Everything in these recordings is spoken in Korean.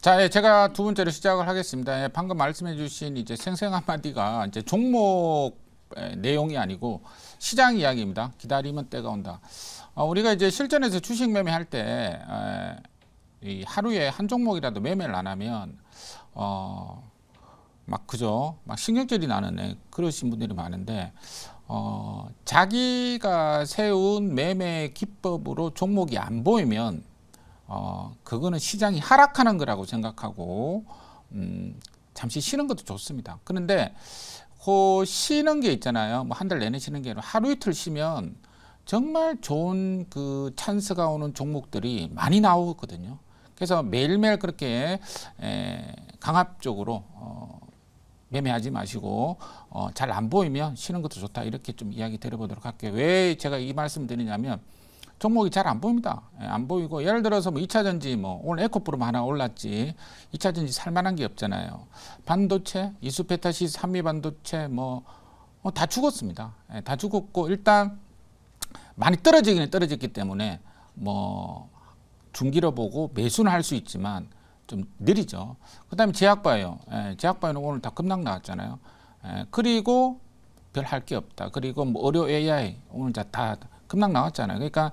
자, 예, 제가 두 번째로 시작을 하겠습니다. 예, 방금 말씀해주신 이제 생생 한마디가 이제 종목 내용이 아니고 시장 이야기입니다. 기다리면 때가 온다. 우리가 이제 실전에서 주식 매매할 때 이 하루에 한 종목이라도 매매를 안 하면 막 그죠? 막 신경질이 나는 그러신 분들이 많은데 자기가 세운 매매 기법으로 종목이 안 보이면 그거는 시장이 하락하는 거라고 생각하고 잠시 쉬는 것도 좋습니다. 그런데 그 쉬는 게 있잖아요. 뭐 한 달 내내 쉬는 게 아니라 하루 이틀 쉬면 정말 좋은 그 찬스가 오는 종목들이 많이 나오거든요. 그래서 매일매일 그렇게 강압적으로 매매하지 마시고 잘 안 보이면 쉬는 것도 좋다. 이렇게 좀 이야기 드려보도록 할게요. 왜 제가 이 말씀 드리냐면 종목이 잘 안 보입니다. 안 보이고 예를 들어서 뭐 2차전지 뭐 오늘 에코프로 하나 올랐지 2차전지 살만한 게 없잖아요. 반도체, 이수페타시스, 한미반도체 뭐 다 죽었습니다. 다 죽었고 일단 많이 떨어지기는 떨어졌기 때문에 뭐 중기로 보고 매수는 할 수 있지만 좀 느리죠. 그다음에 제약바이오, 제약바이오는 오늘 다 급락 나왔잖아요. 그리고 별 할 게 없다. 그리고 뭐 의료 AI 오늘 다 급락 나왔잖아요. 그러니까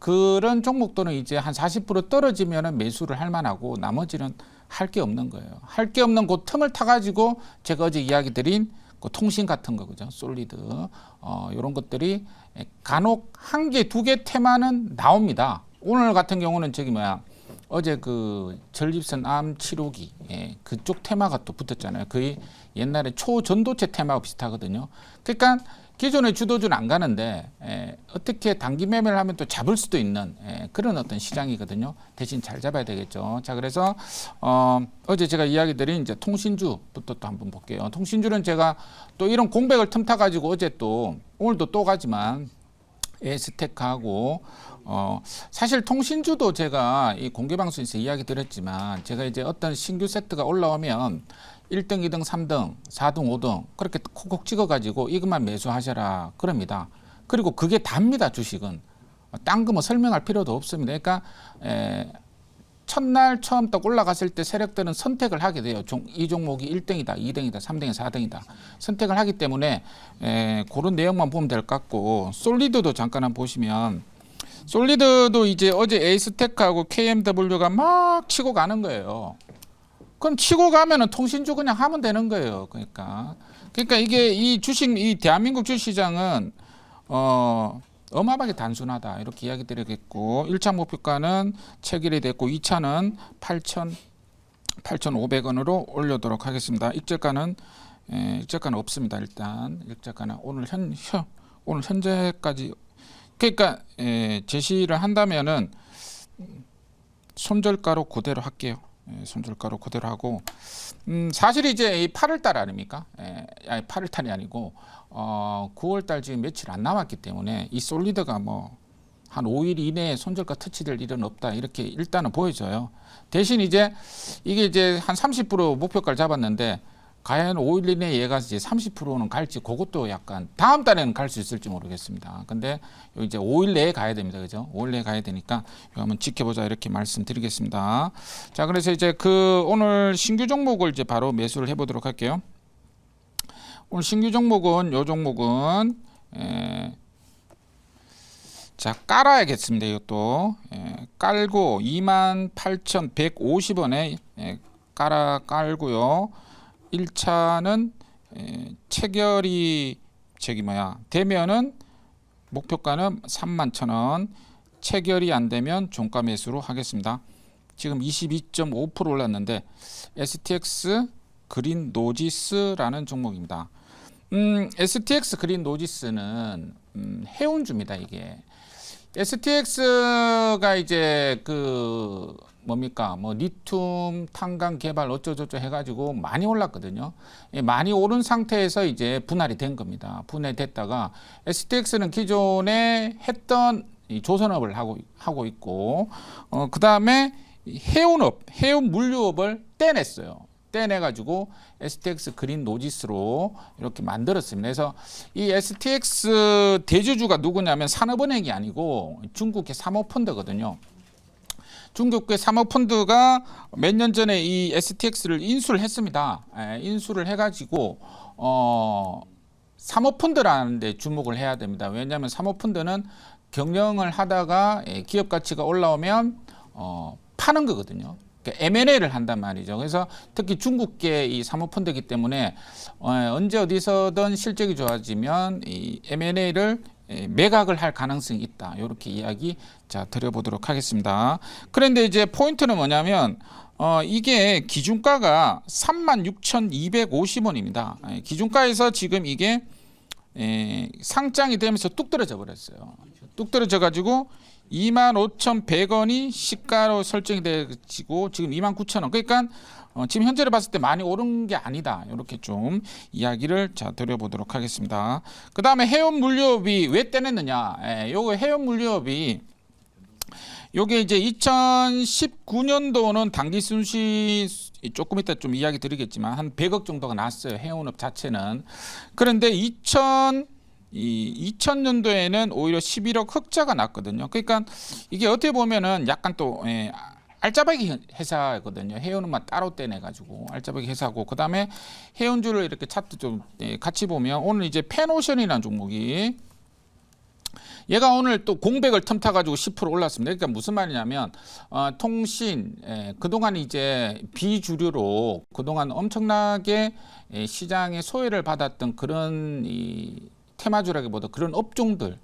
그런 종목들은 이제 한 40% 떨어지면은 매수를 할 만하고 나머지는 할 게 없는 거예요. 할 게 없는 그 틈을 타가지고 제가 어제 이야기 드린 그 통신 같은 거 그죠? 솔리드 이런 것들이 간혹 한 개, 두 개 테마는 나옵니다. 오늘 같은 경우는 저기 뭐야 어제 그 전립선 암 치료기 그쪽 테마가 또 붙었잖아요. 거의 옛날에 초전도체 테마하고 비슷하거든요. 그러니까 기존의 주도주는 안 가는데 어떻게 단기 매매를 하면 또 잡을 수도 있는 그런 어떤 시장이거든요. 대신 잘 잡아야 되겠죠. 자, 그래서 어제 제가 이야기 드린 이제 통신주부터 또 한번 볼게요. 통신주는 제가 또 이런 공백을 틈타 가지고 어제 또 오늘도 또 가지만 에스테크하고 사실 통신주도 제가 이 공개 방송에서 이야기 드렸지만 제가 이제 어떤 신규 세트가 올라오면 1등, 2등, 3등, 4등, 5등 그렇게 콕콕 찍어가지고 이것만 매수하셔라 그럽니다. 그리고 그게 답니다. 주식은. 딴 거 뭐 설명할 필요도 없습니다. 그러니까 첫날 처음 딱 올라갔을 때 세력들은 선택을 하게 돼요. 이 종목이 1등이다, 2등이다, 3등이다, 4등이다. 선택을 하기 때문에 그런 내용만 보면 될 것 같고 솔리드도 잠깐 한번 보시면 솔리드도 이제 어제 에이스테크하고 KMW가 막 치고 가는 거예요. 그럼 치고 가면은 통신주 그냥 하면 되는 거예요. 그러니까 이게 이 주식, 이 대한민국 주식시장은 어마어마하게 단순하다. 이렇게 이야기 드리겠고 1차 목표가는 체결이 됐고 2차는 8,500원으로 올려도록 하겠습니다. 일제가는 없습니다. 일단 일제가는 오늘 현재까지 그러니까 제시를 한다면은 손절가로 그대로 할게요. 손절가로 그대로 하고 사실 이제 이 8월달 아닙니까? 아니 8월달이 아니고 9월달 지금 며칠 안 남았기 때문에 이 솔리드가 뭐 한 5일 이내에 손절가 터치될 일은 없다 이렇게 일단은 보여져요. 대신 이제 이게 이제 한 30% 목표가를 잡았는데 과연 5일 이내에 얘가 이제 30%는 갈지 그것도 약간 다음 달에는 갈 수 있을지 모르겠습니다. 근데 이제 5일 내에 가야 됩니다. 그죠? 5일 내에 가야 되니까 이거 한번 지켜보자 이렇게 말씀드리겠습니다. 자, 그래서 이제 그 오늘 신규 종목을 이제 바로 매수를 해보도록 할게요. 오늘 신규 종목은 요 종목은 자 깔아야겠습니다. 이것도 깔고 28,150원에 깔고요. 1차는 체결이 되면은 목표가는 31,000원, 체결이 안 되면 종가 매수로 하겠습니다. 지금 22.5% 올랐는데 STX 그린 노지스라는 종목입니다. STX 그린 노지스는 해운주입니다. 이게 STX가 이제 그 뭡니까 뭐 리튬 탄광 개발 어쩌저쩌 해가지고 많이 올랐거든요. 많이 오른 상태에서 이제 분할이 된 겁니다. 분할됐다가 STX는 기존에 했던 이 조선업을 하고 있고 그 다음에 해운 물류업을 떼냈어요. 떼내가지고 STX 그린 노지스로 이렇게 만들었습니다. 그래서 이 STX 대주주가 누구냐면 산업은행이 아니고 중국의 사모펀드거든요. 중국계 사모펀드가 몇 년 전에 이 STX를 인수를 했습니다. 인수를 해가지고 사모펀드라는 데 주목을 해야 됩니다. 왜냐하면 사모펀드는 경영을 하다가 기업 가치가 올라오면 파는 거거든요. 그러니까 M&A를 한단 말이죠. 그래서 특히 중국계 이 사모펀드이기 때문에 언제 어디서든 실적이 좋아지면 이 M&A를 매각을 할 가능성이 있다. 이렇게 이야기 드려보도록 하겠습니다. 그런데 이제 포인트는 뭐냐면 이게 기준가가 36,250원입니다. 기준가에서 지금 이게 상장이 되면서 뚝 떨어져 버렸어요. 뚝 떨어져 가지고 25,100원이 시가로 설정이 되고 지금 29,000원. 그러니까 지금 현재를 봤을 때 많이 오른 게 아니다. 이렇게 좀 이야기를 드려보도록 하겠습니다. 그 다음에 해운물류업이 왜 떼냈느냐? 요거 해운물류업이 요게 이제 2019년도는 당기 순시 조금 이따 좀 이야기 드리겠지만 한 100억 정도가 났어요. 해운업 자체는. 그런데 2000년도에는 오히려 11억 흑자가 났거든요. 그러니까 이게 어떻게 보면은 약간 또 알짜배기 회사거든요. 해운업만 따로 떼내가지고 알짜배기 회사고, 그 다음에 해운주를 이렇게 차트 좀 같이 보면 오늘 이제 펜오션이라는 종목이 얘가 오늘 또 공백을 틈타가지고 10% 올랐습니다. 그러니까 무슨 말이냐면 통신 그동안 이제 비주류로 그동안 엄청나게 시장의 소외를 받았던 그런 이 테마주라기보다 그런 업종들을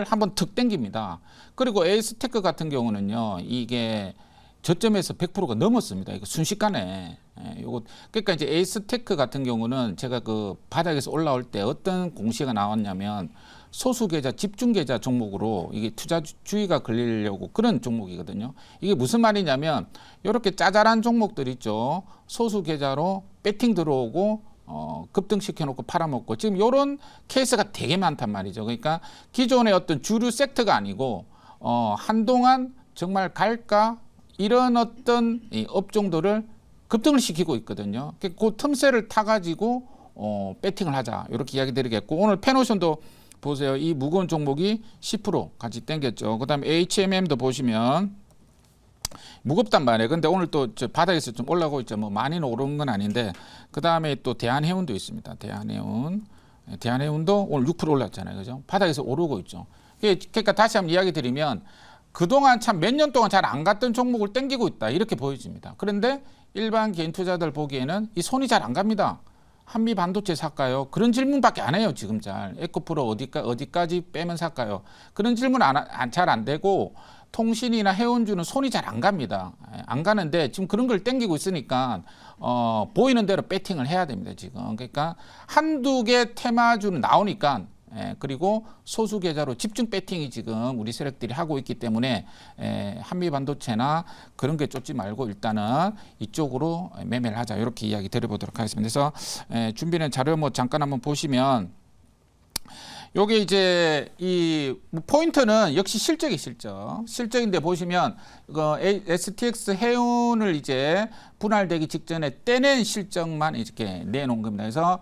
한번 득 땡깁니다. 그리고 에이스테크 같은 경우는요, 이게 저점에서 100%가 넘었습니다. 이거 순식간에. 요거 그러니까 이제 에이스테크 같은 경우는 제가 그 바닥에서 올라올 때 어떤 공시가 나왔냐면 소수 계좌, 집중 계좌 종목으로 이게 투자 주의가 걸리려고 그런 종목이거든요. 이게 무슨 말이냐면 이렇게 짜잘한 종목들 있죠. 소수 계좌로 배팅 들어오고 급등시켜 놓고 팔아먹고 지금 이런 케이스가 되게 많단 말이죠. 그러니까 기존의 어떤 주류 섹터가 아니고 한동안 정말 갈까 이런 어떤 이 업종들을 급등을 시키고 있거든요. 그 틈새를 타가지고 배팅을 하자 이렇게 이야기 드리겠고, 오늘 펜오션도 보세요. 이 무거운 종목이 10% 같이 땡겼죠. 그 다음에 HMM도 보시면 무겁단 말이에요. 근데 오늘 또 저 바닥에서 좀 올라오고 있죠. 뭐 많이는 오른 건 아닌데, 그 다음에 또 대한해운도 있습니다. 대한해운도 오늘 6% 올랐잖아요. 그죠? 바닥에서 오르고 있죠. 그러니까 다시 한번 이야기 드리면 그동안 참 몇 년 동안 잘 안 갔던 종목을 땡기고 있다. 이렇게 보여집니다. 그런데 일반 개인 투자들 보기에는 이 손이 잘 안 갑니다. 한미 반도체 살까요? 그런 질문밖에 안 해요. 지금 잘. 에코프로 어디까지 빼면 살까요? 그런 질문 잘 안 되고, 통신이나 해운주는 손이 잘 안 갑니다. 안 가는데 지금 그런 걸 땡기고 있으니까 보이는 대로 배팅을 해야 됩니다. 지금. 그러니까 한두 개 테마주는 나오니까 그리고 소수 계좌로 집중 배팅이 지금 우리 세력들이 하고 있기 때문에 한미 반도체나 그런 게 쫓지 말고 일단은 이쪽으로 매매를 하자, 이렇게 이야기 드려보도록 하겠습니다. 그래서 준비된 자료 뭐 잠깐 한번 보시면, 요게 이제 이 포인트는 역시 실적인데 보시면 이거 STX 해운을 이제 분할되기 직전에 떼낸 실적만 이렇게 내놓은 겁니다. 그래서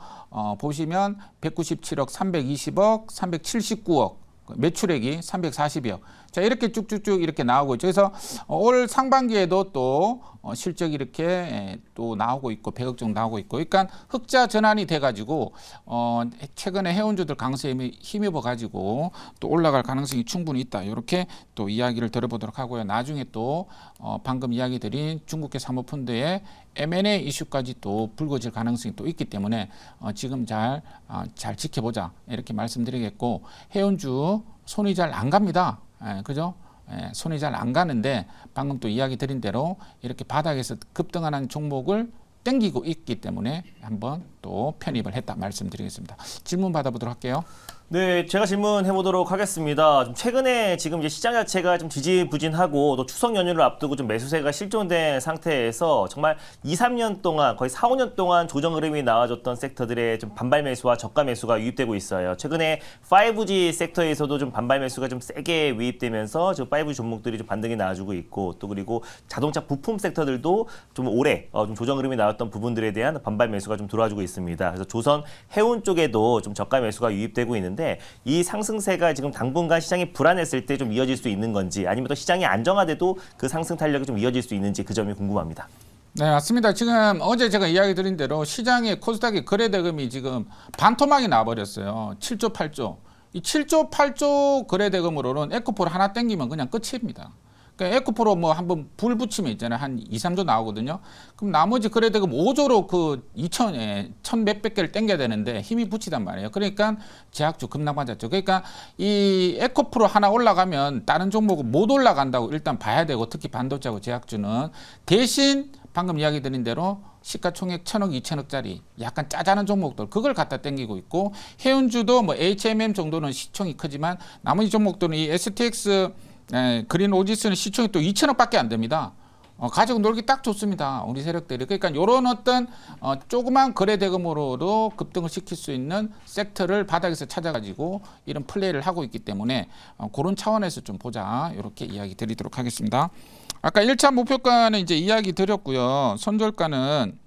보시면 197억, 320억, 379억, 매출액이 340억. 자, 이렇게 쭉쭉쭉 이렇게 나오고 있죠. 그래서 올 상반기에도 또 실적이 이렇게 또 나오고 있고 100억 정도 나오고 있고, 그러니까 흑자 전환이 돼가지고 최근에 해운주들 강세에 힘입어 가지고 또 올라갈 가능성이 충분히 있다. 이렇게 또 이야기를 들어보도록 하고요. 나중에 또 방금 이야기 드린 중국계 사모펀드의 M&A 이슈까지 또 불거질 가능성이 또 있기 때문에 지금 잘 지켜보자, 이렇게 말씀드리겠고, 해운주 손이 잘 안 갑니다. 그죠? 손이 잘 안 가는데 방금 또 이야기 드린 대로 이렇게 바닥에서 급등하는 종목을 땡기고 있기 때문에 한번 또 편입을 했다 말씀드리겠습니다. 질문 받아보도록 할게요. 네, 제가 질문해 보도록 하겠습니다. 좀 최근에 지금 이제 시장 자체가 좀 지지부진하고 또 추석 연휴를 앞두고 좀 매수세가 실종된 상태에서 정말 2, 3년 동안 거의 4, 5년 동안 조정 흐름이 나와줬던 섹터들의 좀 반발 매수와 저가 매수가 유입되고 있어요. 최근에 5G 섹터에서도 좀 반발 매수가 좀 세게 유입되면서 지금 5G 종목들이 좀 반등이 나와주고 있고, 또 그리고 자동차 부품 섹터들도 좀 오래 좀 조정 흐름이 나왔던 부분들에 대한 반발 매수가 좀 들어와주고 있습니다. 그래서 조선 해운 쪽에도 좀 저가 매수가 유입되고 있는데, 있는데 이 상승세가 지금 당분간 시장이 불안했을 때 좀 이어질 수 있는 건지 아니면 또 시장이 안정화돼도 그 상승 탄력이 좀 이어질 수 있는지 그 점이 궁금합니다. 네, 맞습니다. 지금 어제 제가 이야기 드린 대로 시장의 코스닥의 거래 대금이 지금 반토막이 나버렸어요. 7조, 8조. 이 7조, 8조 거래 대금으로는 에코프로 하나 땡기면 그냥 끝입니다. 그러니까 에코프로 뭐 한번 불 붙이면 있잖아요. 한 2, 3조 나오거든요. 그럼 나머지 거래 대금 5조로 그 1,000 몇백 개를 땡겨야 되는데 힘이 붙이단 말이에요. 그러니까 제약주 급락맞았죠. 그러니까 이 에코프로 하나 올라가면 다른 종목은 못 올라간다고 일단 봐야 되고 특히 반도체하고 제약주는 대신 방금 이야기 드린 대로 시가총액 1,000억, 2,000억짜리 약간 짜잘한 종목들 그걸 갖다 땡기고 있고 해운주도 뭐 HMM 정도는 시총이 크지만 나머지 종목들은 이 STX 그린 오지스는 시총이 또 2,000억밖에 안 됩니다. 가지고 놀기 딱 좋습니다. 우리 세력들이. 그러니까 이런 어떤 조그만 거래 대금으로도 급등을 시킬 수 있는 섹터를 바닥에서 찾아가지고 이런 플레이를 하고 있기 때문에 그런 차원에서 좀 보자. 이렇게 이야기 드리도록 하겠습니다. 아까 1차 목표가는 이제 이야기 드렸고요. 손절가는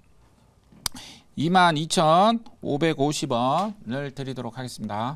22,550원을 드리도록 하겠습니다.